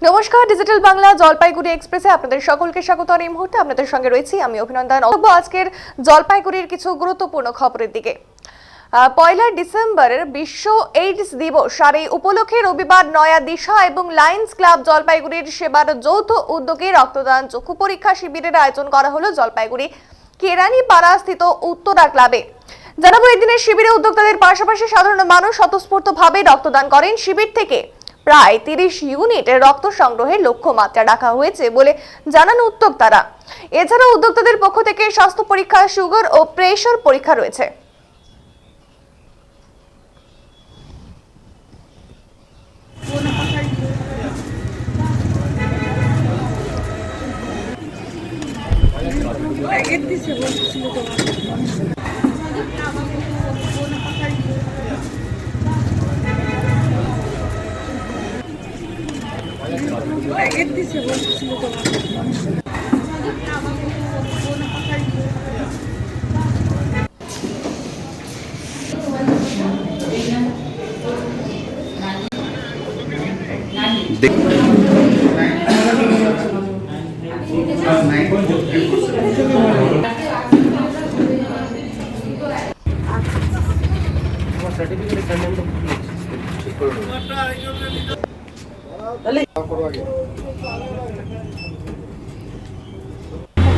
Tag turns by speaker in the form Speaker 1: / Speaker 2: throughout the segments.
Speaker 1: নমস্কার, ডিজিটাল বাংলা জলপাইগুড়ি এক্সপ্রেসে আপনাদের সকলকে স্বাগত। আর এই মুহূর্তে আপনাদের সঙ্গে রয়েছি আমি অভিনন্দন। আজকের জলপাইগুড়ির কিছু গুরুত্বপূর্ণ খবরের দিকে। 1 ডিসেম্বরের বিশ্ব এইডস দিবস আর এই উপলক্ষে রবিবার নয়া দিশা এবং লায়ন্স ক্লাব জলপাইগুড়ির সেবার যৌথ উদ্যোগে রক্তদান চক্ষু পরীক্ষা শিবিরের আয়োজন করা হলো জলপাইগুড়ি কেরানি পাড়া স্থিত উত্তরা ক্লাবে। জানাবো, এই দিনের শিবিরে উদ্যোক্তাদের পাশাপাশি সাধারণ মানুষ স্বতঃস্ফূর্তভাবে রক্তদান করেন। শিবির থেকে প্রায় 30 ইউনিটের রক্ত সংগ্রহের লক্ষ্যমাত্রা রাখা হয়েছে বলে জানান উদ্যোক্তারা। এছাড়া উদ্যোক্তাদের পক্ষ থেকে স্বাস্থ্য পরীক্ষা, সুগার ও প্রেসার পরীক্ষা রয়েছে।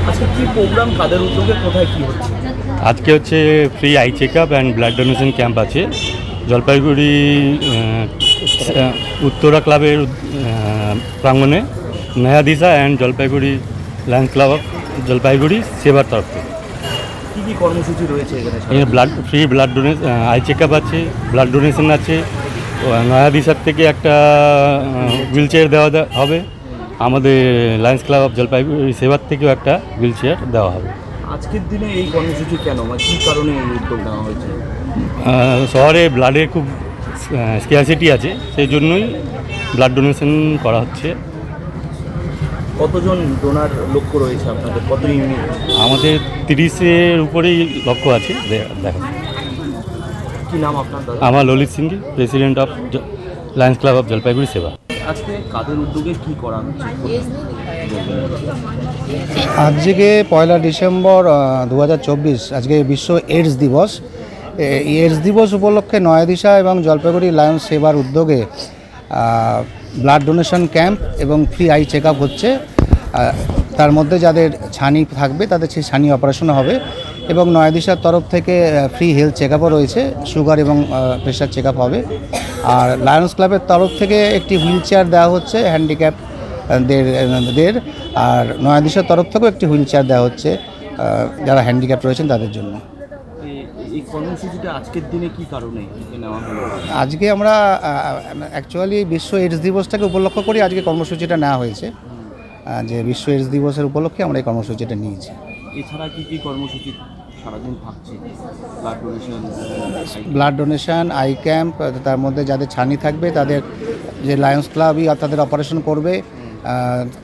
Speaker 2: আজকে কি প্রোগ্রাম, কাদের উদ্যোগে, কোথায় কি হচ্ছে?
Speaker 3: আজকে হচ্ছে free eye check up and blood donation camp আছে জলপাইগুড়ি উত্তরা ক্লাবের প্রাঙ্গণে, Naya Disha and Jalpaiguri Lions Club of Jalpaiguri সেবার তরফ থেকে।
Speaker 2: কী কী কর্মসূচি রয়েছে এখানে?
Speaker 3: Free blood donation, eye check up আছে, ব্লাড ডোনেশন আছে। নয়া দিশার থেকে একটা হুইল চেয়ার দেওয়া হবে, আমাদের লায়ন্স ক্লাব অফ জলপাইগুড়ি সেবার থেকেও একটা হুইল চেয়ার দেওয়া হবে।
Speaker 2: আজকের দিনে এই কর্মসূচি কেন, মানে কী কারণে এই উদ্যোগ নেওয়া হয়েছে?
Speaker 3: শহরে ব্লাডের খুব স্ক্যারসিটি আছে, সেই জন্যই ব্লাড ডোনেশন করা হচ্ছে।
Speaker 2: কতজন ডোনার লক্ষ্য রয়েছে আপনাদের, কত ইউনিট?
Speaker 3: আমাদের 30-এর উপরেই লক্ষ্য আছে দেখা।
Speaker 2: কী নাম আপনার দাদা?
Speaker 3: আমার Lalit Singhi, president of Lions Club of Jalpaiguri সেবা।
Speaker 2: আজকে কাদের উদ্যোগে কি করা হচ্ছে?
Speaker 4: আজকে 1 ডিসেম্বর 2024, আজকে বিশ্ব এইডস দিবস। এইডস দিবস উপলক্ষে নয়া দিশা এবং জলপাইগুড়ি লায়ন্স সেবার উদ্যোগে ব্লাড ডোনেশন ক্যাম্প এবং ফ্রি আই চেক আপ হচ্ছে। তার মধ্যে যাদের ছানি থাকবে তাদের সেই ছানি অপারেশন হবে এবং নয়া দিশার তরফ থেকে ফ্রি হেলথ চেক আপও রয়েছে, সুগার এবং প্রেশার চেক আপ হবে। আর লায়ন্স ক্লাবের তরফ থেকে একটি হুইল চেয়ার দেওয়া হচ্ছে হ্যান্ডিক্যাপদের, আর নয়া দিশার তরফ থেকেও একটি হুইল চেয়ার দেওয়া হচ্ছে যারা হ্যান্ডিক্যাপ রয়েছেন তাদের জন্য।
Speaker 2: এই কর্মসূচিটা আজকের দিনে কি কারণে নেওয়া হলো?
Speaker 4: আজকে আমরা অ্যাকচুয়ালি বিশ্ব এইডস দিবসটাকে উপলক্ষ করে আজকে কর্মসূচিটা নেওয়া হয়েছে, যে বিশ্ব এইডস দিবসের উপলক্ষে আমরা এই কর্মসূচিটা নিয়েছি।
Speaker 2: এছাড়া কি কি কর্মসূচি সারাদিন থাকছে?
Speaker 4: ব্লাড ডোনেশন, আই ক্যাম্প, তার মধ্যে যাদের ছানি থাকবে তাদের যে লায়ন্স ক্লাবই তাদের অপারেশন করবে,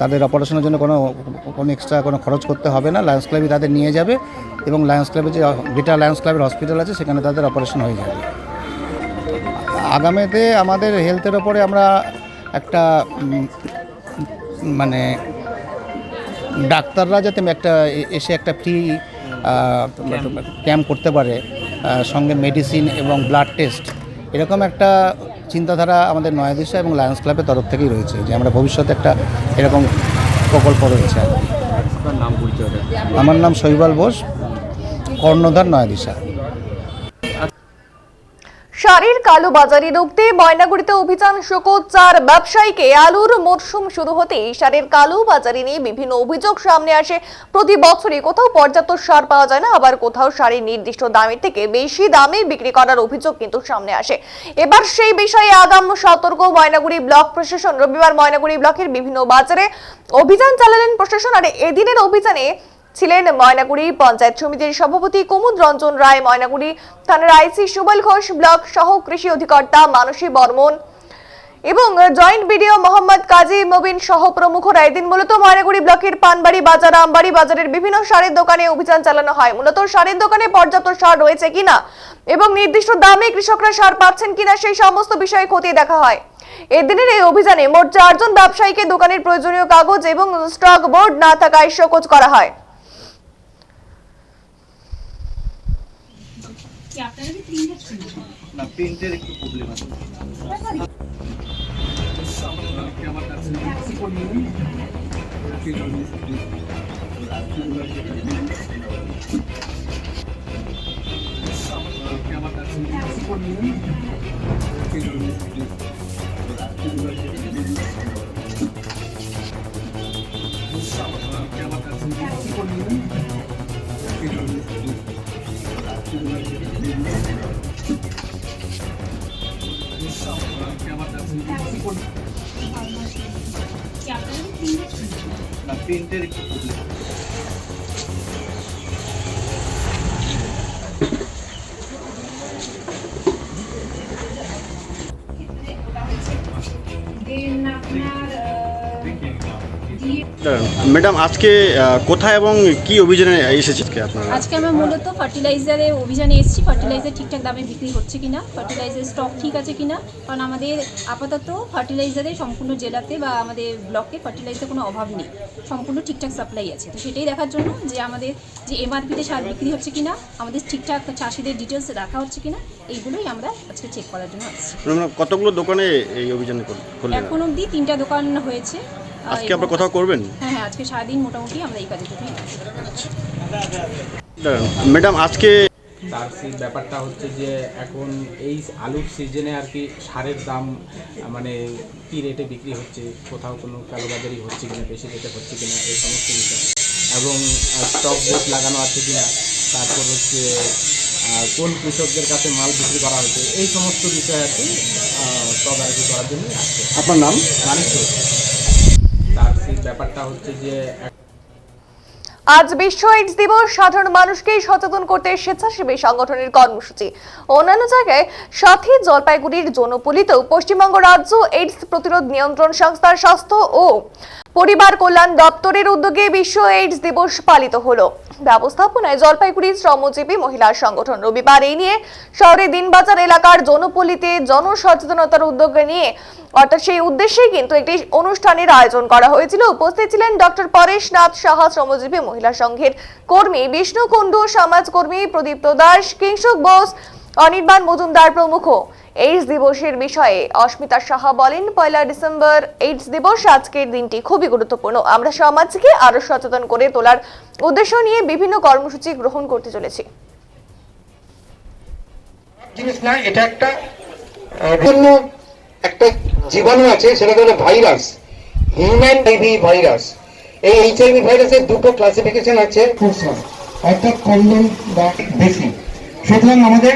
Speaker 4: তাদের অপারেশনের জন্য কোনো এক্সট্রা কোনো খরচ করতে হবে না, লায়ন্স ক্লাবই তাদের নিয়ে যাবে এবং লায়ন্স ক্লাবের যে গ্রেটার লায়ন্স ক্লাবের হসপিটাল আছে সেখানে তাদের অপারেশন হয়ে যাবে। আগামীতে আমাদের হেলথের ওপরে আমরা একটা মানে ডাক্তাররা যাতে এসে একটা ফ্রি ক্যাম্প করতে পারে, সঙ্গে মেডিসিন এবং ব্লাড টেস্ট, এরকম একটা চিন্তাধারা আমাদের নয়া দিশা এবং লায়ন্স ক্লাবের তরফ থেকেই রয়েছে, যে আমরা ভবিষ্যতে একটা এরকম প্রকল্প রয়েছে।
Speaker 2: আপনার নাম, পরিচয়?
Speaker 4: আমার নাম শৈবাল বোস, কর্ণধার, নয়া দিশা।
Speaker 1: শাড়ির কালোবাজারি রুখতে ময়নাগুড়িতে অভিযান শুরু। 4 ব্যবসায়ীকে আলুর মরশুম শুরু হতেই সারের কালোবাজারি নিয়ে বিভিন্ন অভিযোগ সামনে আসে। প্রতি বছরই কোথাও পর্যাপ্ত সার পাওয়া যায় না, আবার কোথাও সারের নির্দিষ্ট দামের থেকে বেশি দামে বিক্রি করার অভিযোগ কিন্তু সামনে আসে। এবার সেই বিষয়ে আগাম সতর্ক ময়নাগুড়ি ব্লক প্রশাসন। রবিবার ময়নাগুড়ি ব্লকের বিভিন্ন বাজারে অভিযান চালালেন প্রশাসন। আর এদিনের অভিযানে ছিলেন ময়নাগুড়ি পঞ্চায়েত সমিতির সভাপতি কুমুদ রঞ্জন রায়, ময়নাগুড়ি থানার আইসি সুবল ঘোষ, ব্লক সহ কৃষি অধিকর্তা মানসী বর্মন এবং জয়েন্ট বিডিও মোহাম্মদ কাজী মবিন সহ প্রমুখরা। এদিন মূলত ময়নাগুড়ি ব্লকের পানবাড়ি বাজার, আমবাড়ি বাজারের বিভিন্ন সারের দোকানে অভিযান চালানো হয়। মূলত সারের দোকানে পর্যাপ্ত সার রয়েছে কিনা এবং নির্দিষ্ট দামে কৃষকরা সার পাচ্ছেন কিনা সেই সমস্ত বিষয়ে খতিয়ে দেখা হয়। এদিনের এই অভিযানে মোট 4 জন ব্যবসায়ীকে দোকানের প্রয়োজনীয় কাগজ এবং স্টক বোর্ড না থাকায় শোকজ করা হয়।
Speaker 2: না, প্রিন্টের একটু প্রবলেম আছে। না, প্রিন্টের একটু প্রবলেম আছে।
Speaker 5: ম্যাডাম আজকে কোথায় এবং কি অভিযানে এসেছে আপনারা?
Speaker 6: আজকে আমরা মূলত ফার্টিলাইজারে অভিযানে এসেছি। ফার্টিলাইজার ঠিকঠাক দামে বিক্রি হচ্ছে কিনা, ফার্টিলাইজার স্টক ঠিক আছে কিনা, কারণ আমাদের আপাতত ফার্টিলাইজারে সম্পূর্ণ জেলাতে বা আমাদের ব্লকে ফার্টিলাইজার কোনো অভাব নেই, সম্পূর্ণ ঠিকঠাক সাপ্লাই আছে। তো সেটাই দেখার জন্য যে আমাদের যে এমআরপিতে সার বিক্রি হচ্ছে কিনা, আমাদের ঠিকঠাক চাষিদের ডিটেলস রাখা হচ্ছে কিনা, এইগুলোই আমরা আজকে চেক করার জন্য আসছি।
Speaker 5: কতগুলো দোকানে এই অভিযান করলেন?
Speaker 6: এখন অবধি 3টা দোকান হয়েছে।
Speaker 5: আজকে আপনারা কোথাও করবেন?
Speaker 6: হ্যাঁ, আজকে সারাদিন মোটামুটি আমরা এই কাজের জন্যই আছি।
Speaker 5: ম্যাডাম আজকে
Speaker 7: তার সেই ব্যাপারটা হচ্ছে যে এখন এই আলুর সিজনে আর কি সারের দাম মানে কী রেটে বিক্রি হচ্ছে, কোথাও কোনো কালোবাজারি হচ্ছে কিনা, বেশি রেটে হচ্ছে কিনা, এই সমস্ত বিষয়, এবং স্টক বোর্ড লাগানো আছে কিনা, তারপর হচ্ছে কোন কৃষকদের কাছে মাল বিক্রি করা হচ্ছে, এই সমস্ত বিষয় আর কি তদারকি করার জন্যই আসছে।
Speaker 5: আপনার নাম?
Speaker 7: মানিক। তার সেই ব্যাপারটা হচ্ছে যে
Speaker 1: আজ বিশ্ব এইডস দিবস। সাধারণ মানুষকে সচেতন করতে স্বেচ্ছাসেবী সংগঠনের কর্মসূচি। অন্যান্য জায়গায় সাথে জলপাইগুড়ির জনপল্লীতেও পশ্চিমবঙ্গ রাজ্য এইডস প্রতিরোধ নিয়ন্ত্রণ সংস্থার স্বাস্থ্য ও পরিবার কল্যাণ দপ্তরের উদ্যোগে বিশ্ব এইডস দিবস পালিত হলো। ব্যবস্থাপনায় জলপাইগুড়ি শ্রমজীবী মহিলা সংগঠন রবিবার এই নিয়ে শহরের দিনবাজার এলাকার জনপল্লীতে জনসচেতনতার উদ্যোগ নিয়ে অর্থাৎ সেই উদ্দেশ্যেই কিন্তু একটি অনুষ্ঠানের আয়োজন করা হয়েছিল। উপস্থিত ছিলেন ডক্টর পরেশ নাথ সাহা, শ্রমজীবী মহিলা সংঘের কর্মী বিষ্ণু কুণ্ডু, সমাজকর্মী প্রদীপ্ত দাস, কিংসুক বোস, অনির্বাণ মজুমদার প্রমুখ। এইডস দিবসের বিষয়ে অস্মিতা সাহা বলেন, 1 ডিসেম্বর এইডস দিবস। আজকের দিনটি খুবই গুরুত্বপূর্ণ। আমরা সমাজকে আরো সচেতন করে তোলার উদ্দেশ্য নিয়ে বিভিন্ন কর্মসূচি গ্রহণ করতে চলেছি।
Speaker 8: জিনিস না, এটা একটা একটা জীবাণু আছে, সেটা হলো ভাইরাস, হিউম্যান ভাইরাস। এই এইচআইভি ভাইরাসের দুটো ক্লাসিফিকেশন আছে, অর্থাৎ কমন বা বেশি। সুতরাং আমাদের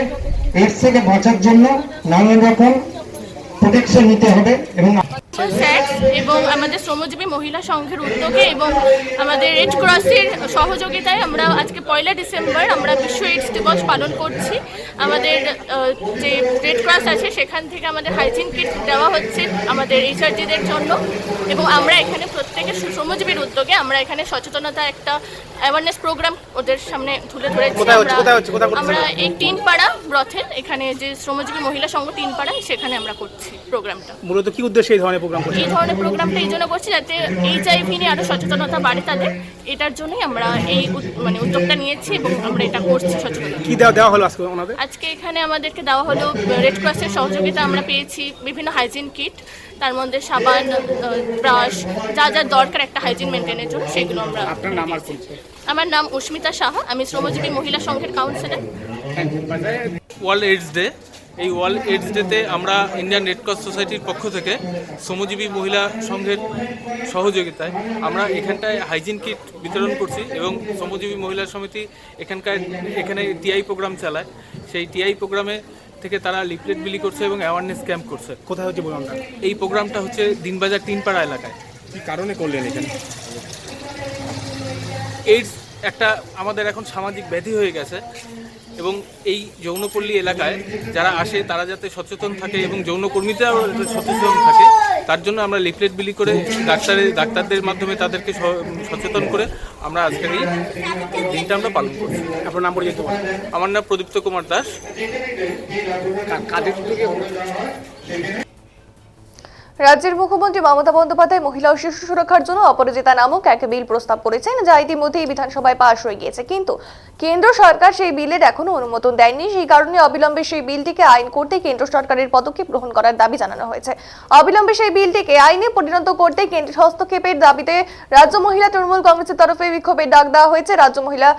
Speaker 8: এর থেকে বাঁচার জন্য নানান রকম প্রোটেকশন নিতে হবে এবং
Speaker 9: এবং আমাদের শ্রমজীবী মহিলা সংঘের উদ্যোগে এবং আমাদের রেড ক্রসের সহযোগিতায় আমরা আজকে 1 ডিসেম্বর আমরা বিশ্ব এইডস দিবস পালন করছি। আমাদের যে রেড ক্রস আছে সেখান থেকে আমাদের হাইজিন কিট দেওয়া হচ্ছে আমাদের এইচআরজিদের জন্য, এবং আমরা এখানে প্রত্যেকে শ্রমজীবীর উদ্যোগে আমরা এখানে সচেতনতা একটা অ্যাওয়ারনেস প্রোগ্রাম ওদের সামনে তুলে ধরেছি। আমরা এই টিনপাড়া ব্রথেল, এখানে যে শ্রমজীবী মহিলা সংঘ টিনপাড়া, সেখানে আমরা করছি প্রোগ্রামটা।
Speaker 10: মূলত কি উদ্দেশ্যে এই ধরনের প্রোগ্রাম করছেন?
Speaker 9: এই ধরনের প্রোগ্রামটা এই জন্য করছি যাতে এইচআইভি নিয়ে আরো সচেতনতা বাড়ে তাদের, এটার জন্যই আমরা এই উদ্যোগটা নিয়েছি এবং আমরা এটা করছি সচেতনতা।
Speaker 10: কি দেওয়া হলো আজকে ওনাদের?
Speaker 9: আজকে এখানে আমাদেরকে দেওয়া হলো রেড ক্রসের সহযোগিতা, আমরা পেয়েছি বিভিন্ন হাইজিন কিট, তার মধ্যে সাবান, ব্রাশ, যা যা দরকার একটা হাইজিন মেনটেনের জন্য, সেগুলো আমরা।
Speaker 10: আপনার নাম আর পরিচয়?
Speaker 9: আমার নাম অস্মিতা সাহা, আমি শ্রমজীবী মহিলা সংঘের কাউন্সিলর।
Speaker 11: ওয়ার্ল্ড এইডস ডে, এই ওয়ার্ল্ড এইডস ডেতে আমরা ইন্ডিয়ান রেড ক্রস সোসাইটির পক্ষ থেকে শ্রমজীবী মহিলা সংঘের সহযোগিতায় আমরা এখানটায় হাইজিন কিট বিতরণ করছি, এবং শ্রমজীবী মহিলা সমিতি এখানে টিআই প্রোগ্রাম চালায়। সেই টিআই প্রোগ্রামে থেকে তারা লিফলেট বিলি করছে এবং অ্যাওয়ারনেস ক্যাম্প করছে।
Speaker 10: কোথায় হচ্ছে প্রোগ্রামটা?
Speaker 11: এই প্রোগ্রামটা হচ্ছে দিনবাজার টিনপাড়া এলাকায়।
Speaker 10: কী কারণে করলেন এখানে?
Speaker 11: এইডস একটা আমাদের এখন সামাজিক ব্যাধি হয়ে গেছে, এবং এই যৌনপল্লী এলাকায় যারা আসে তারা যাতে সচেতন থাকে এবং যৌনকর্মীরাও সচেতন থাকে, তার জন্য আমরা লিফলেট বিলি করে ডাক্তারদের মাধ্যমে তাদেরকে সচেতন করে আমরা আজকের এই দিনটা আমরা পালন করছি।
Speaker 10: আপনার নাম পরিচিত?
Speaker 11: আমার নাম প্রদীপ্ত কুমার দাস।
Speaker 10: কাজের
Speaker 1: রাজ্যের মুখ্যমন্ত্রী মমতা বন্দ্যোপাধ্যায় মহিলা ও শিশু সুরক্ষার জন্য অপরাজিতা নামক এক বিল প্রস্তাব করেছেন, যা ইতিমধ্যেই বিধানসভায় পাশ হয়ে গিয়েছে। কিন্তু কেন্দ্র সরকার সেই বিলের এখনো অনুমোদন দেয়নি। সেই কারণে অবিলম্বে সেই বিলটিকে আইন করতে কেন্দ্র সরকারের পদক্ষেপ গ্রহণ করার দাবি জানানো হয়েছে। অবিলম্বে সেই বিলটিকে আইনে পরিণত করতে কেন্দ্রের হস্তক্ষেপের দাবিতে রাজ্য মহিলা তৃণমূল কংগ্রেসের তরফে বিক্ষোভের ডাক দেওয়া হয়েছে। রাজ্য মহিলা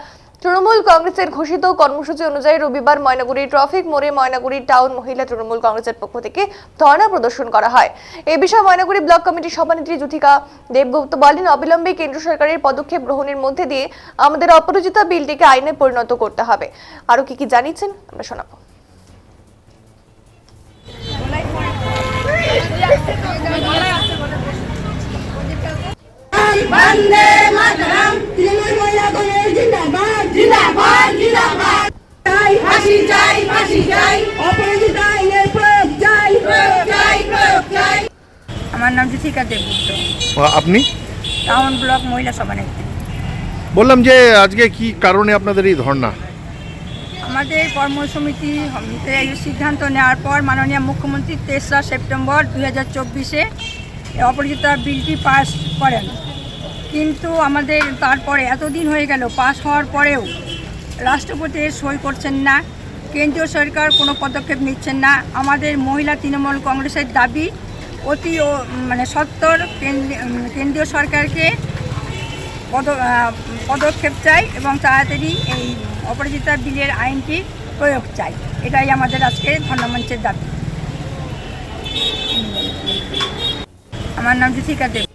Speaker 1: তৃণমূল কংগ্রেসের ঘোষিত কর্মসূচি অনুযায়ী রবিবার ময়নাগুড়ির ট্রাফিক মোড়ে ময়নাগুড়ি টাউন মহিলা তৃণমূল কংগ্রেসের পক্ষ থেকে ধর্ণা প্রদর্শন করা হয়। এই বিষয়ে ময়নাগুড়ি ব্লক কমিটির সভানেত্রী জ্যোতিকা দেবগুপ্ত বলেন, অবিলম্বে কেন্দ্র সরকারের পদক্ষেপ গ্রহণের মধ্যে দিয়ে আমাদের অপরাজিতা বিলটিকে আইনে পরিণত করতে হবে। আরো কি জানিয়েছেন আমরা শোনাবো।
Speaker 12: বন্দে মাতরম, তৃণমূল মহিলা কংগ্রেস জিন্দাবাদ, জিন্দাবাদ, জিন্দাবাদ। চাই ফাঁসি, চাই ফাঁসি, চাই অপরাজিতা আইনের প্রয়োগ, চাই প্রয়োগ, চাই প্রয়োগ, চাই।
Speaker 13: আমার নাম জ্যোতিকা দেবগুপ্ত,
Speaker 10: আপনি?
Speaker 13: টাউন ব্লক মহিলা সভানেত্রী।
Speaker 10: বললাম যে আজকে কি কারণে আপনাদের এই ধর্ণা?
Speaker 13: আমাদের কর্মসমিতি এই সিদ্ধান্ত নেওয়ার পর মাননীয় মুখ্যমন্ত্রী 3রা সেপ্টেম্বর 2024-এ অপরাজিতা বিলটি পাস করেন। কিন্তু আমাদের তারপরে এতদিন হয়ে গেল, পাস হওয়ার পরেও রাষ্ট্রপতি সই করছেন না, কেন্দ্রীয় সরকার কোনো পদক্ষেপ নিচ্ছেন না। আমাদের মহিলা তৃণমূল কংগ্রেসের দাবি অতি সত্বর কেন্দ্রীয় সরকারকে পদক্ষেপ চাই এবং তাড়াতাড়ি এই অপরাজিতা বিলের আইনটি প্রয়োগ চাই। এটাই আমাদের আজকে ধর্ণামঞ্চের দাবি। আমার নাম জ্যোতিকা দেব।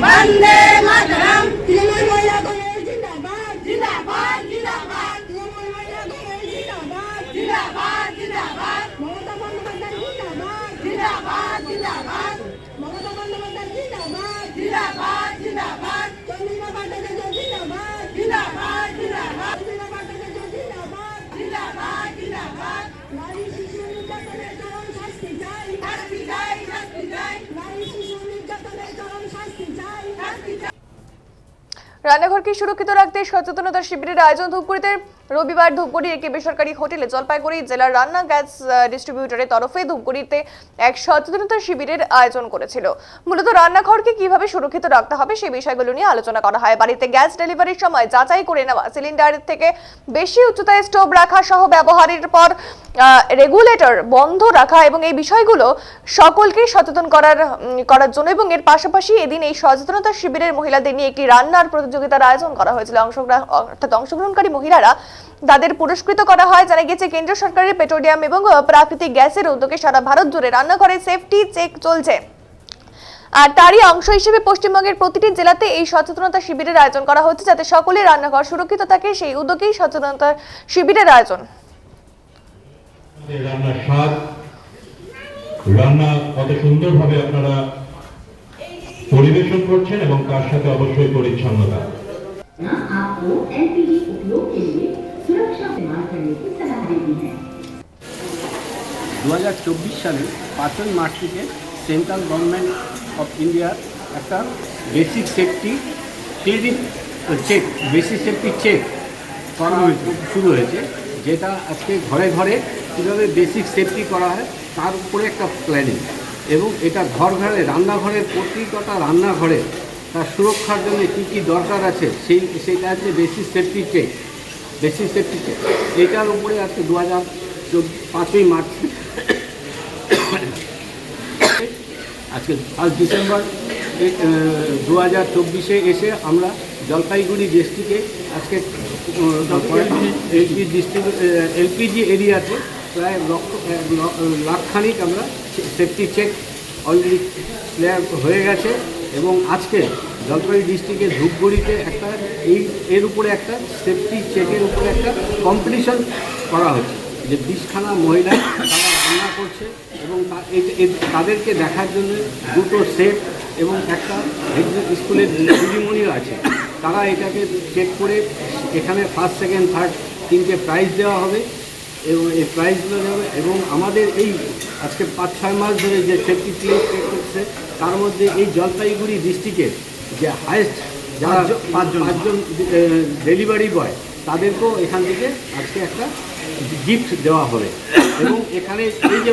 Speaker 12: বন্দে মাতরম, তৃণমূল মহিলা কংগ্রেস জিন্দাবাদ, জিন্দাবাদ, জিন্দাবাদ। তৃণমূল মহিলা কংগ্রেস জিন্দাবাদ, জিন্দাবাদ, জিন্দাবাদ। মমতা বন্দ্যোপাধ্যায় জিন্দাবাদ, জিন্দাবাদ, জিন্দাবাদ। মমতা বন্দ্যোপাধ্যায় জিন্দাবাদ, জিন্দাবাদ, জিন্দাবাদ। চন্দ্রিমা ভট্টাচার্য জিন্দাবাদ, জিন্দাবাদ, জিন্দাবাদ। চন্দ্রিমা ভট্টাচার্য জিন্দাবাদ, জিন্দাবাদ, জিন্দাবাদ। নারী শিশু নির্যাতনের চরম শাস্তি চাই, শাস্তি চাই, শাস্তি চাই। নারী শিশু নির্যাতনের চরম শাস্তি চাই, শাস্তি চাই।
Speaker 1: রান্নাঘরকে সুরক্ষিত রাখতে সচেতনতা শিবিরের আয়োজন ধূপগুড়িতে রবিবার ধূপগুড়ির একটি বেসরকারি হোটেলে জলপাইগুড়ি জেলার রান্না গ্যাস ডিস্ট্রিবিউটরের তরফে ধূপগুড়িতে এক সচেতনতা শিবিরের আয়োজন করেছিল। মূলত রান্নাঘরকে কিভাবে সুরক্ষিত রাখতে হবে সেই বিষয়গুলো নিয়ে আলোচনা করা হয়। বাড়িতে গ্যাস ডেলিভারির সময় যাচাই করে নেওয়া, সিলিন্ডারের থেকে বেশি উচ্চতায় স্টোভ রাখা সহ ব্যবহারের পর রেগুলেটর বন্ধ রাখা এবং এই বিষয়গুলো সকলকে সচেতন করার জন্য এবং এর পাশাপাশি এদিন এই সচেতনতা শিবিরের মহিলাদের নিয়ে একটি রান্নার প্রতিযোগিতার আয়োজন করা হয়েছিল। অংশগ্রহণকারী মহিলারা তাদের পুরস্কৃত করা হয়। জানা গেছে, কেন্দ্র সরকারের পেট্রোলিয়াম এবং প্রাকৃতিক গ্যাসের উদ্যোগে সারা ভারত জুড়ে রান্নাঘরে সেফটি চেক চলছে। আর তারই অংশ হিসেবে পশ্চিমবঙ্গের প্রতিটি জেলাতে এই সচেতনতা শিবিরের আয়োজন করা হচ্ছে, যাতে সকলের রান্নাঘর সুরক্ষিত থাকে। সেই উদ্যোগেই সচেতনতা শিবিরের আয়োজন।
Speaker 3: রান্নার স্বাদ, রান্না কত সুন্দরভাবে আপনারা পরিবেশন করছেন এবং তার সাথে অবশ্যই পরিচ্ছন্নতা।
Speaker 14: आपको एलपीजी उपयोग के लिए सुरक्षा इस्तेमाल करने की सलाह देती है।
Speaker 2: 2024 সালে 5ই মার্চ থেকে সেন্ট্রাল গভর্নমেন্ট অফ ইন্ডিয়ার একটা basic safety clinic check, basic safety check করা শুরু হয়েছে, যেটা আজকে ঘরে ঘরে কীভাবে বেসিক সেফটি করা হয় তার উপরে একটা প্ল্যানিং, এবং এটা ঘর ঘরে রান্নাঘরের প্রতিটা রান্নাঘরে তার সুরক্ষার জন্য কী কী দরকার আছে সেইটা হচ্ছে basic safety check. Basic safety check এইটার উপরে আজকে 5ই মার্চ আজকে 1 ডিসেম্বর 2024-এ এসে আমরা জলপাইগুড়ি ডিস্ট্রিক্টে আজকে এলপিজি এরিয়াতে প্রায় লাখখানিক আমরা সেফটি চেক অলরেডি ক্লিয়ার হয়ে গেছে, এবং আজকে জলপাইগুড়ি ডিস্ট্রিক্টের ধূপগুড়িতে এর উপরে একটা সেফটি চেকের উপরে একটা কম্পিটিশন করা হচ্ছে, যে 20খানা মহিলা তারা রান্না করছে এবং তাদেরকে দেখার জন্য 2টো সেট এবং একটা স্কুলের দিদিমণিও আছে। তারা এটাকে চেক করে এখানে ফার্স্ট, সেকেন্ড, থার্ড 3টে প্রাইজ দেওয়া হবে এবং এই প্রাইজগুলো দেওয়া এবং আমাদের এই আজকে 5-6 মাস ধরে যে সেফটি ক্লিয়ার চেক করছে তার মধ্যে এই জলপাইগুড়ি ডিস্ট্রিক্টের যে হায়েস্ট যারা 5জন ডেলিভারি বয় তাদেরকেও এখান থেকে আজকে একটা গিফট দেওয়া হবে। এবং এখানে এই যে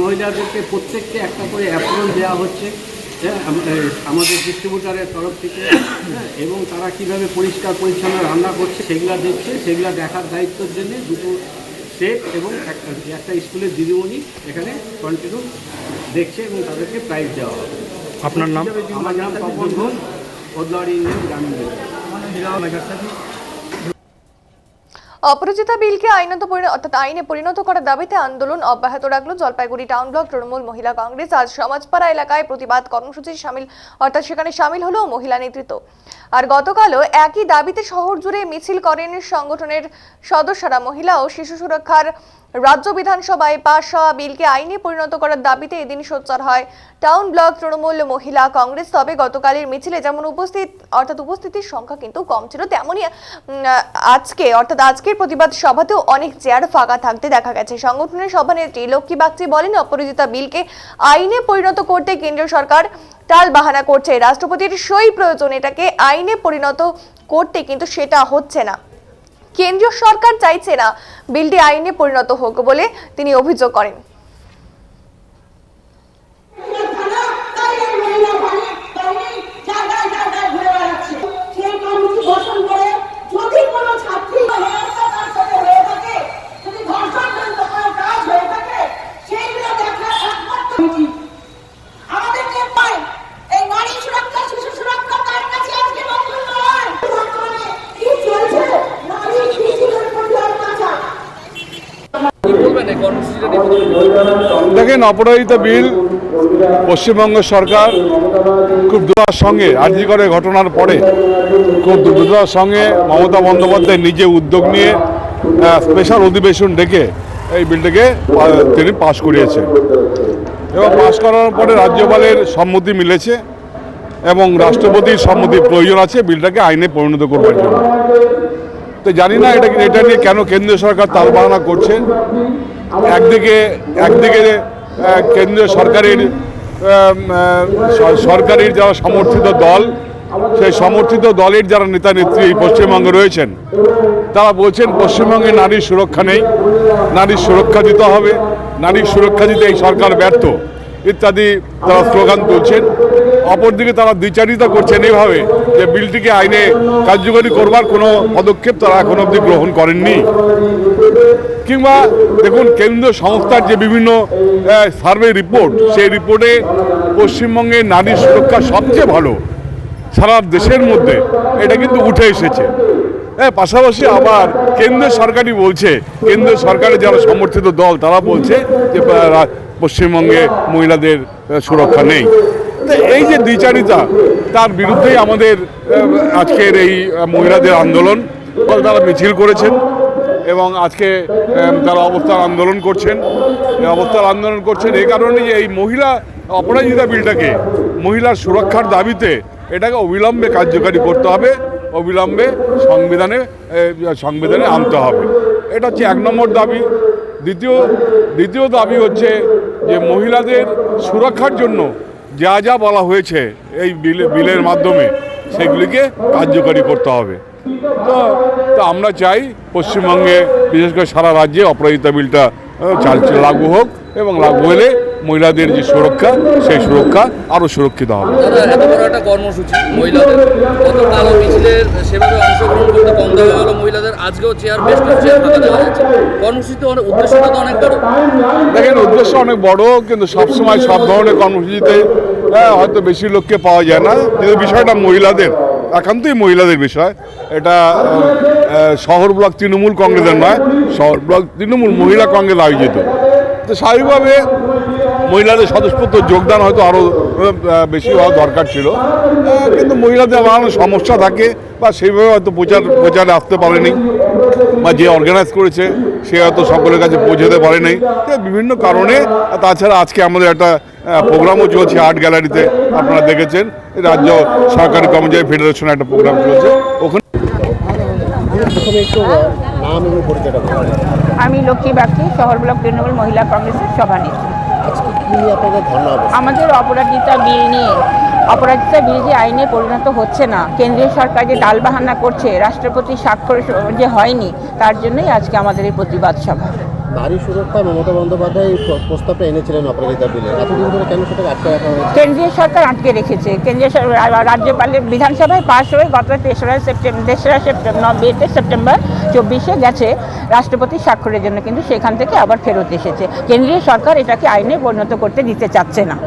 Speaker 2: মহিলাদেরকে প্রত্যেককে একটা করে অ্যাপ্রন দেওয়া হচ্ছে আমাদের ডিস্ট্রিবিউটারের তরফ থেকে, এবং তারা কিভাবে পরিষ্কার পরিচ্ছন্ন রান্না করছে সেগুলো দেখছে, সেগুলো দেখার দায়িত্বের জন্য দুটো সেট এবং একটা স্কুলের দিদিমণি এখানে কন্টিনিউ দেখছে এবং তাদেরকে প্রাইজ দেওয়া হবে।
Speaker 10: আপনার নাম?
Speaker 2: আমার নাম তপন ঘোষ, ওদলাড়ি ইউনিয়ন গ্রামীণ ব্যাংক।
Speaker 1: অপরাজিতা বিলকে আইনে পরিণত করার দাবিতে আন্দোলন অব্যাহত রাখলো জলপাইগুড়ি টাউন ব্লক তৃণমূল মহিলা কংগ্রেস। আজ সমাজপাড়া এলাকায় প্রতিবাদ কর্মসূচি সেখানে সামিল হলো মহিলা নেতৃত্ব। আর গতকালও একই দাবিতে শহর জুড়ে মিছিল করেন সংগঠনের সদস্যরা। মহিলা ও শিশু সুরক্ষার রাজ্য বিধানসভায় পাশ হওয়া বিলকে আইনে পরিণত করার দাবিতে এদিন সোচ্চার হয় টাউন ব্লক তৃণমূল মহিলা কংগ্রেস। তবে গতকালের মিছিলে যেমন উপস্থিতির সংখ্যা কিন্তু কম ছিল, তেমনই আজকের প্রতিবাদ সভাতেও অনেক চেয়ার ফাঁকা থাকতে দেখা গেছে। সংগঠনের সভানেত্রী লক্ষ্মী বাগচি বলেন, অপরাজিতা বিলকে আইনে পরিণত করতে কেন্দ্রীয় সরকার টাল বাহানা করছে। রাষ্ট্রপতির সই প্রয়োজন এটাকে আইনে পরিণত করতে, কিন্তু সেটা হচ্ছে না। কেন্দ্রীয় সরকার চাইছে না বিলটি আইনে পরিণত হোক বলে তিনি অভিযোগ করেন।
Speaker 10: দেখেন, অপরাজিতা বিল পশ্চিমবঙ্গ সরকার খুব দ্রুততার সঙ্গে আরজি করে ঘটনার পরে খুব দ্রুততার সঙ্গে মমতা বন্দ্যোপাধ্যায় নিজে উদ্যোগ নিয়ে স্পেশাল অধিবেশন ডেকে এই বিলটাকে তিনি পাশ করিয়েছেন এবং পাশ করার পরে রাজ্যপালের সম্মতি মিলেছে এবং রাষ্ট্রপতির সম্মতির প্রয়োজন আছে বিলটাকে আইনে পরিণত করবার জন্য। তো জানি না এটা নিয়ে কেন কেন্দ্রীয় সরকার তালবাহানা করছে। একদিকে কেন্দ্রীয় সরকারের যারা সমর্থিত দল, সেই সমর্থিত দলের যারা নেতা নেত্রী এই পশ্চিমবঙ্গে রয়েছেন, তারা বলছেন পশ্চিমবঙ্গে নারীর সুরক্ষা নেই, নারীর সুরক্ষা দিতে হবে, নারীর সুরক্ষা দিতে এই সরকার ব্যর্থ ইত্যাদি তারা স্লোগান তুলছেন। অপরদিকে তারা দ্বিচারিতা করছেন এইভাবে যে বিলটিকে আইনে কার্যকরী করবার কোনো পদক্ষেপ তারা এখন অবধি গ্রহণ করেননি। কিংবা দেখুন, কেন্দ্রীয় সংস্থার যে বিভিন্ন সার্ভে রিপোর্ট, সেই রিপোর্টে পশ্চিমবঙ্গে নারীর সুরক্ষা সবচেয়ে ভালো সারা দেশের মধ্যে, এটা কিন্তু উঠে এসেছে। পাশাপাশি আবার কেন্দ্রীয় সরকারই বলছে, কেন্দ্রীয় সরকারের যারা সমর্থিত দল তারা বলছে যে পশ্চিমবঙ্গে মহিলাদের সুরক্ষা নেই। এই যে দ্বিচারিতা, তার বিরুদ্ধেই আমাদের আজকের এই মহিলাদের আন্দোলন। তারা মিছিল করেছেন এবং আজকে তারা অবস্থান আন্দোলন করছেন এই কারণে যে এই অপরাজিতা বিলটাকে মহিলার সুরক্ষার দাবিতে এটাকে অবিলম্বে কার্যকারী করতে হবে, অবিলম্বে সংবিধানে আনতে হবে। এটা হচ্ছে 1 নম্বর দাবি। দ্বিতীয় দাবি হচ্ছে যে মহিলাদের সুরক্ষার জন্য যা যা বলা হয়েছে এই বিলের মাধ্যমে সেগুলিকে কার্যকারী করতে হবে। তো আমরা চাই পশ্চিমবঙ্গে, বিশেষ করে সারা রাজ্যে অপরাজিতা বিলটা লাগু হোক এবং লাগু হলে মহিলাদের যে সুরক্ষা, সেই সুরক্ষা আরও সুরক্ষিত হবে।
Speaker 15: এত বড় একটা কর্মসূচি মহিলাদের, গতকালও মিছিলের সেভাবে অংশগ্রহণ করতে বন্ধ হয়ে গেল মহিলাদের, আজকেও বেশ কিছু চেয়ার ফাঁকা দেওয়া যাচ্ছে। কর্মসূচিতে উদ্দেশ্যটা তো অনেক বড়।
Speaker 10: দেখেন, উদ্দেশ্য অনেক বড়, কিন্তু সবসময় সব ধরনের কর্মসূচিতে হয়তো বেশি লোককে পাওয়া যায় না। কিন্তু বিষয়টা মহিলাদের, একান্তই মহিলাদের বিষয়। এটা শহর ব্লক তৃণমূল কংগ্রেসের নয়, শহর ব্লক তৃণমূল মহিলা কংগ্রেস আয়োজিত। তো স্বাভাবিকভাবে মহিলাদের স্বতঃস্ফূর্ত যোগদান হয়তো আরও বেশি হওয়া দরকার ছিল, কিন্তু মহিলাদের নানান সমস্যা থাকে বা সেইভাবে হয়তো প্রচারে আসতে পারেনি, বা যে অর্গানাইজ করেছে সে হয়তো সকলের কাছে পৌঁছাতে পারেনি বিভিন্ন কারণে। তাছাড়া আজকে আমাদের একটা প্রোগ্রামও চলছে আর্ট গ্যালারিতে, আপনারা দেখেছেন, রাজ্য সরকারি কর্মচারী ফেডারেশনের একটা প্রোগ্রাম চলছে ওখানে।
Speaker 13: আমি লক্ষ্মী বাগচি, শহর ব্লক তৃণমূল মহিলা কংগ্রেসের সভানেত্রী। আমাদের অপরাজিতা বিল নিয়ে, অপরাজিতা বিল যে আইনে পরিণত হচ্ছে না, কেন্দ্রীয় সরকার যে টালবাহানা করছে, রাষ্ট্রপতি স্বাক্ষর যে হয়নি, তার জন্যই আজকে আমাদের এই প্রতিবাদ সভা।
Speaker 5: নারী সুরক্ষা মমতা বন্দ্যোপাধ্যায় এই প্রস্তাবটা এনেছিলেন অপরাজিতা বিলে, এতদিন ধরে কেন সেটাকে আটকে রাখা হয়েছে?
Speaker 13: কেন্দ্রীয় সরকার আটকে রেখেছে। কেন্দ্রীয় রাজ্যপালের বিধানসভায় পাশ হয়ে গত 3রা সেপ্টেম্বর 24 গেছে রাষ্ট্রপতির স্বাক্ষরের জন্য, কিন্তু সেখান থেকে আবার ফেরত এসেছে। কেন্দ্রীয় সরকার এটাকে আইনে পরিণত করতে দিতে চাচ্ছে না।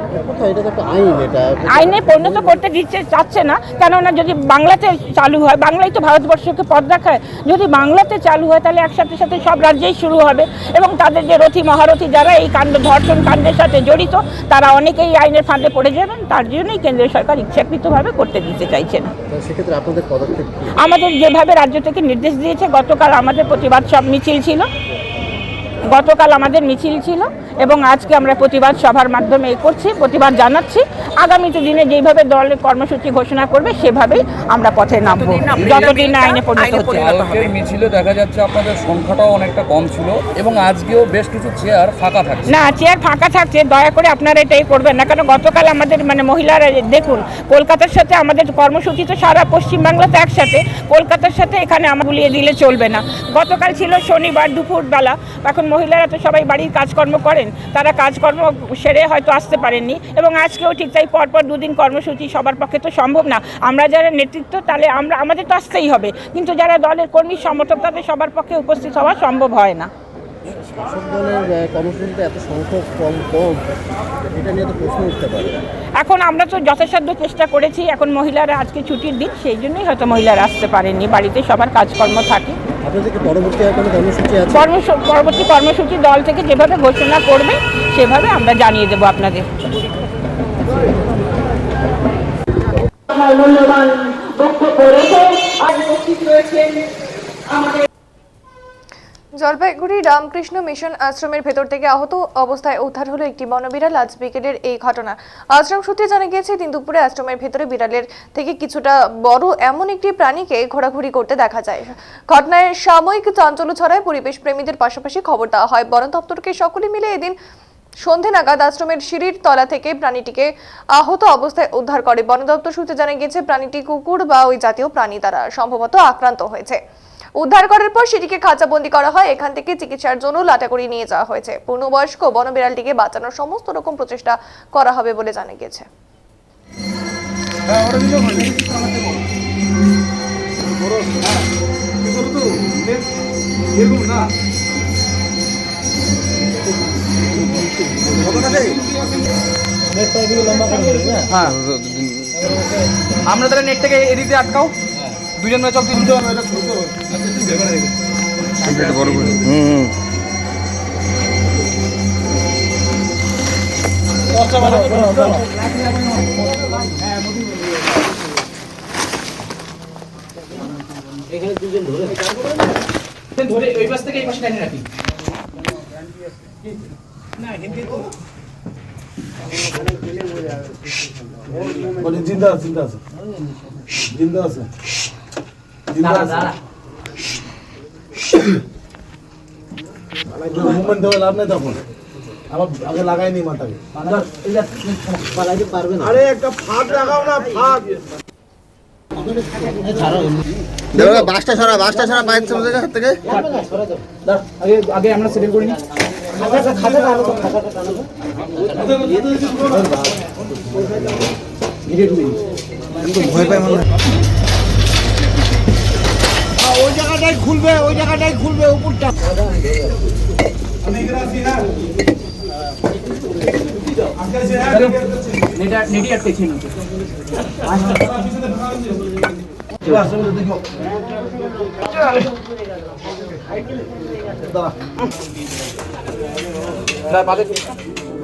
Speaker 5: এটা তো একটা আইন, এটা
Speaker 13: আইনে পরিণত করতে দিতে চাচ্ছে না, কেননা যদি বাংলাতে চালু হয়, বাংলাই তো ভারতবর্ষকে পথ দেখায়, যদি বাংলাতে চালু হয় তাহলে একসাথে সাথে সব রাজ্যেই শুরু হবে এবং তাদের যে রথী মহারথী যারা এই ধর্ষণ কাণ্ডের সাথে জড়িত তারা অনেকেই আইনের ফাঁদে পড়ে যাবেন। তার জন্যই কেন্দ্রীয় সরকার ইচ্ছাকৃতভাবে করতে দিতে চাইছে না।
Speaker 5: সেক্ষেত্রে আপনাদের পদক্ষেপ কি?
Speaker 13: আমাদের যেভাবে রাজ্য থেকে নির্দেশ দিয়েছে, গতকাল আমাদের প্রতিবাদ সব মিছিল ছিল, এবং আজকে আমরা প্রতিবাদ সভার মাধ্যমে করছি, প্রতিবাদ জানাচ্ছি। আগামীতে দিনে যেভাবে দলের কর্মসূচি ঘোষণা করবে সেভাবেই আমরা পথে নামবো, যতদিন আইনে পরিণত হচ্ছে।
Speaker 15: কালকের মিছিলে দেখা যাচ্ছে আপনাদের সংখ্যাটাও অনেকটা কম ছিল এবং আজকেও বেশ কিছু চেয়ার ফাঁকা থাকছে।
Speaker 13: না, চেয়ার ফাঁকা থাকছে, দয়া করে আপনারা এটাই করবেন না, কারণ গতকাল আমাদের মহিলারা দেখুন, কলকাতার সাথে আমাদের কর্মসূচি তো সারা পশ্চিমবাংলাতে একসাথে, কলকাতার সাথে এখানে আমরা গুলিয়ে দিলে চলবে না। গতকাল ছিল শনিবার দুপুরবেলা, এখন মহিলারা তো সবাই বাড়ির কাজকর্ম করেন, তারা কাজকর্ম সেরে হয়তো আসতে পারেননি, এবং আজকেও ঠিক তাই পরপর 2 দিন কর্মসূচি সবার পক্ষে তো সম্ভব না। আমরা যারা নেতৃত্ব তাহলে আমাদের তো আসতেই হবে, কিন্তু যারা দলের কর্মী সমর্থক তাদের সবার পক্ষে উপস্থিত হওয়া সম্ভব হয় না।
Speaker 5: শাসক দলের কর্মসূচিতে এত সংখ্যক কম, এটা নিয়ে তো প্রশ্ন উঠতে পারে।
Speaker 13: এখন আমরা তো যথাসাধ্য চেষ্টা করেছি, এখন মহিলারা আজকে ছুটির দিন, সেই জন্যই হয়তো মহিলারা আসতে পারেননি, বাড়িতে সবার কাজকর্ম থাকে।
Speaker 5: আপনাদের কি পরবর্তী আর কোনো কর্মসূচি আছে?
Speaker 13: পরবর্তী কর্মসূচি দল থেকে যেভাবে ঘোষণা করবে সেভাবে আমরা জানিয়ে দেবো আপনাদের।
Speaker 12: মূল্যবান বক্তব্য রেখে আজ উপস্থিত রয়েছেন আমাদের
Speaker 1: জলপাইগুড়ি রামকৃষ্ণ মিশন আশ্রমের ভেতর থেকে আহত অবস্থায় উদ্ধার হলো একটি বনবিড়াল। আজ বিকেলের এই ঘটনা। আশ্রম সূত্রে জানা গিয়েছে, দিন দুপুরে আশ্রমের ভেতরে বিড়ালের থেকে কিছুটা বড় এমন একটি প্রাণীকে ঘোরাঘুরি করতে দেখা যায়। ঘটনায় সাময়িক চাঞ্চল্য ছড়ায় পরিবেশ প্রেমীদের, পাশাপাশি খবর দেওয়া হয় বন দপ্তরকে। সকলে মিলে এদিন সন্ধে নাগাদ আশ্রমের সিঁড়ির তলা থেকে প্রাণীটিকে আহত অবস্থায় উদ্ধার করে বন দপ্তর। সূত্রে জানা গিয়েছে, প্রাণীটি কুকুর বা ওই জাতীয় প্রাণী দ্বারা সম্ভবত আক্রান্ত হয়েছে। উদ্ধার করার পর সেটিকে খাঁচাবন্দি করা হয়, এখান থেকে চিকিৎসার জন্য লাটাগুড়ি নিয়ে যাওয়া হয়েছে। পূর্ণবয়স্ক বনবিড়ালটিকে বাঁচানোর সমস্ত রকম প্রচেষ্টা করা হবে বলে জানা গিয়েছে।
Speaker 15: আমরা তাহলে নেট থেকে এদিকে আটকাও, দুজন মিলে চল। ধরে ওই পাশ থেকে এই পাশে টাইনে রাখি।
Speaker 16: জিন্দা আছে, জিন্দা আছে, জিন্দা আছে, জিন্দা আছে। মুভমেন্ট দেওয়া লাভ নেই, তখন আমার আগে লাগাইনি মাথাকে। আরে একটা ফাঁক লাগাও না, ফাঁক।
Speaker 5: বাসটা ছড়া বাইক থেকে
Speaker 15: আগে আমরা সেটেল করিনি।
Speaker 5: ভয় পাই মানুষ।
Speaker 16: ওই জায়গাটাই খুলবে উপরটা।
Speaker 15: নেটি আটকেছি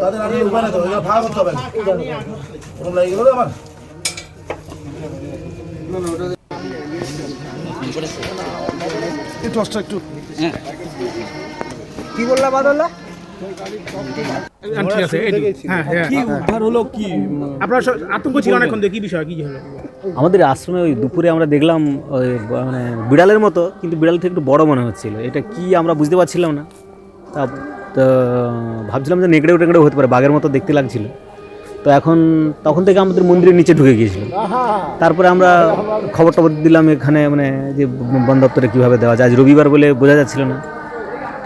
Speaker 16: তাদের উপায় না, তো ভাড়া করতে হবে না। ওরকম লাগে গেল আমার। একটু
Speaker 15: কি বললা বাদল্লা?
Speaker 16: ঠিক আছে, কি উদ্ধার হলো, কি আপনার আতঙ্ক ছিল অনেকক্ষণ, কি বিষয় কি হলো?
Speaker 17: আমাদের আশ্রমে ওই দুপুরে আমরা দেখলাম ওই মানে বিড়ালের মতো, কিন্তু বিড়াল থেকে একটু বড় মনে হচ্ছিল। এটা কি আমরা বুঝতে পারছিলাম না। তা ভাবছিলাম যে নেকড়ে টেকড়ে হতে পারে, বাঘের মতো দেখতে লাগছিল। তো তখন থেকে আমাদের মন্দিরের নিচে ঢুকে গিয়েছিল। তারপরে আমরা খবর দিলাম এখানে, মানে যে বন দপ্তরে কীভাবে দেওয়া যায়। আজ রবিবার বলে বোঝা যাচ্ছিল না।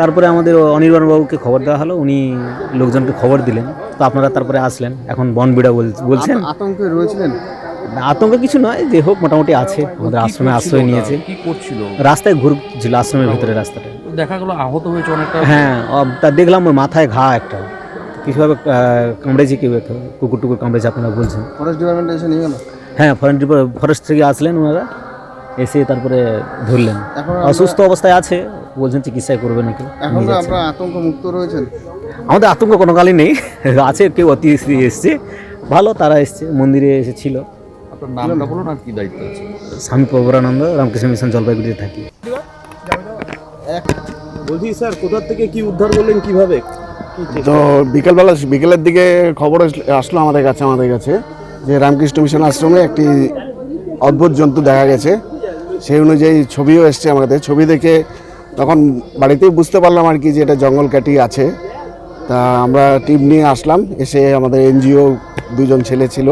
Speaker 17: তারপরে আমাদের অনির্বাণবাবুকে খবর দেওয়া হলো, উনি লোকজনকে খবর দিলেন, তো আপনারা তারপরে আসলেন। এখন বনবিড়া বলছেন।
Speaker 5: আতঙ্কে রয়েছিলেন?
Speaker 17: না, আতঙ্ক কিছু নয়, যে হোক মোটামুটি আছে, আমাদের আশ্রমে আশ্রয় নিয়েছে।
Speaker 15: কি করছিল?
Speaker 17: রাস্তায় ঘুরছিল, আশ্রমের ভিতরে রাস্তাটা।
Speaker 15: দেখা গেল আহত হয়েছে অনেকটা।
Speaker 17: হ্যাঁ, তা দেখলাম ওর মাথায় ঘা একটা, কিছুভাবে কামড়েছে, কেউ একটা কুকুর টুকুর কামড়েছে আপনারা বলছেন।
Speaker 5: ফরেস্ট ডিপার্টমেন্ট এসে নিয়ে গেল?
Speaker 17: হ্যাঁ, ফরেস্ট থেকে আসলেন ওনারা, এসে তারপরে ধরলেন।
Speaker 5: এখন
Speaker 17: অসুস্থ অবস্থায় আছে, বলছেন চিকিৎসা করবে নাকি।
Speaker 5: এখন তো আপনারা আতঙ্ক মুক্ত রয়েছেন?
Speaker 17: আমাদের আতঙ্ক কোনো কালই নেই, আছে কেউ অতিথি এসছে, ভালো তারা এসছে, মন্দিরে এসেছিল।
Speaker 15: আপনার নামটা বলুন আর কি দায়িত্ব আছে?
Speaker 17: স্বামী প্রভুরানন্দ, রামকৃষ্ণ মিশন, জলপাইগুড়িতে থাকি।
Speaker 16: বলছি স্যার, কোথা থেকে কি উদ্ধার করলেন, কিভাবে?
Speaker 18: তো বিকেলের দিকে খবর আসলো আমাদের কাছে যে রামকৃষ্ণ মিশন আশ্রমে একটি অদ্ভুত জন্তু দেখা গেছে। সেই অনুযায়ী ছবিও এসছে আমাদের। ছবি দেখে তখন বাড়িতেই বুঝতে পারলাম আর কি যে এটা জঙ্গল ক্যাটি আছে। তা আমরা টিম নিয়ে আসলাম, এসে আমাদের এনজিও 2জন ছেলে ছিল,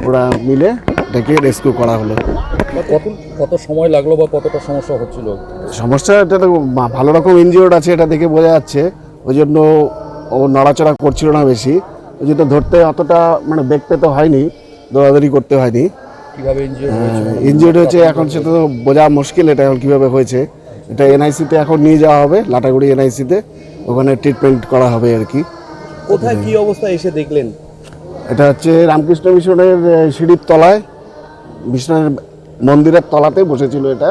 Speaker 18: ওরা মিলে এটাকে রেস্কিউ করা হলো।
Speaker 15: কত সময় লাগলো বা কতটা সমস্যা হচ্ছিল?
Speaker 18: সমস্যা, এটা তো ভালো রকম ইনজিওর্ড আছে, এটা দেখে বোঝা যাচ্ছে। ওই জন্য ও নড়াচড়া করছিল না বেশি, ওই জন্য ধরতে অতটা মানে দেখতে তো হয়নি, দৌড়াদৌড়ি করতে হয়নি।
Speaker 15: কিভাবে
Speaker 18: ইনজিওর্ড হয়েছে এখন সেটা তো বোঝা মুশকিল, এটা এখন কীভাবে হয়েছে। এটা এনআইসিতে এখন নিয়ে যাওয়া হবে, লাটাগুড়ি এনআইসিতে, ওখানে ট্রিটমেন্ট করা হবে আর কি।
Speaker 16: কোথায় কি অবস্থা এসে দেখলেন?
Speaker 18: এটা হচ্ছে রামকৃষ্ণ মিশনের সিঁড়ির তলায়, মিশনের মন্দিরের তলাতে বসেছিল এটা।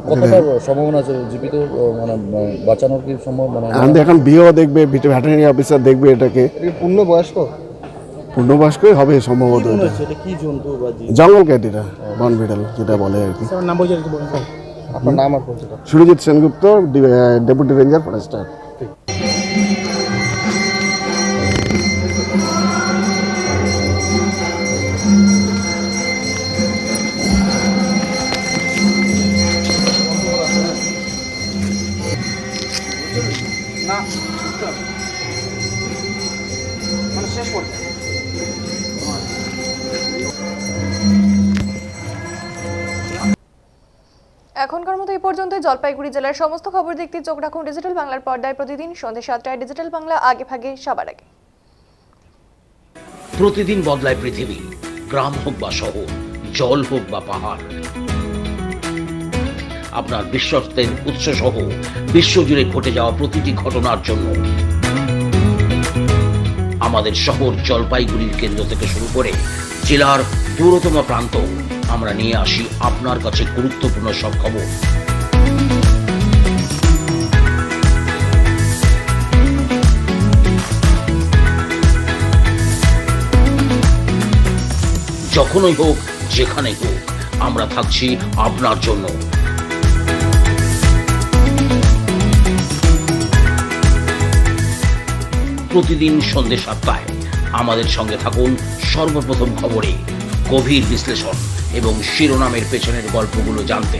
Speaker 15: কতটা সম্ভাবনা আছে জীবিত মানে বাঁচানোর কি সম্ভব? মানে
Speaker 18: আমাদের এখন বিও দেখবে, ভেটেরিনারি অফিসার দেখবে এটাকে। পূর্ণবয়স্কই হবে সম্ভবত।
Speaker 16: কি জন্তু?
Speaker 18: জঙ্গল ক্যাট, এটা বন বিড়াল যেটা বলে আর কি।
Speaker 5: আপনার নাম আর পরিচয়?
Speaker 18: Surajit Sengupta, deputy ranger Forster.
Speaker 1: এখনকার মতো এই পর্যন্ত। জলপাইগুড়ি জেলার সমস্ত খবর দেখতে চোখ রাখুন ডিজিটাল বাংলার পর্দায় প্রতিদিন সন্ধ্যে 7টায়। ডিজিটাল বাংলা, আগে ভাগে সবার আগে।
Speaker 19: প্রতিদিন বদলায় পৃথিবী, গ্রাম হোক বা শহর, জল হোক বা পাহাড়। আপনার বিশ্বস্তের উৎস সহ বিশ্বজুড়ে ঘটে যাওয়া প্রতিটি ঘটনার জন্য আমাদের শহর জলপাইগুড়ির কেন্দ্র থেকে শুরু করে জেলার দূরতম প্রান্ত, আমরা নিয়ে আসি আপনার কাছে গুরুত্বপূর্ণ সব খবর। যখনই হোক, যেখানে হোক, আমরা থাকছি আপনার জন্য। প্রতিদিন সন্ধ্যে 7টায় আমাদের সঙ্গে থাকুন সর্বপ্রথম খবরে, গভীর বিশ্লেষণ এবং শিরোনামের পেছনের গল্পগুলো জানতে।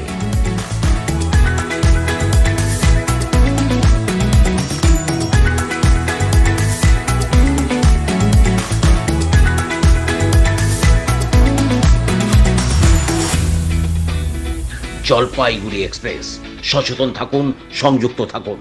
Speaker 19: জলপাইগুড়ি এক্সপ্রেস, সচেতন থাকুন, সংযুক্ত থাকুন।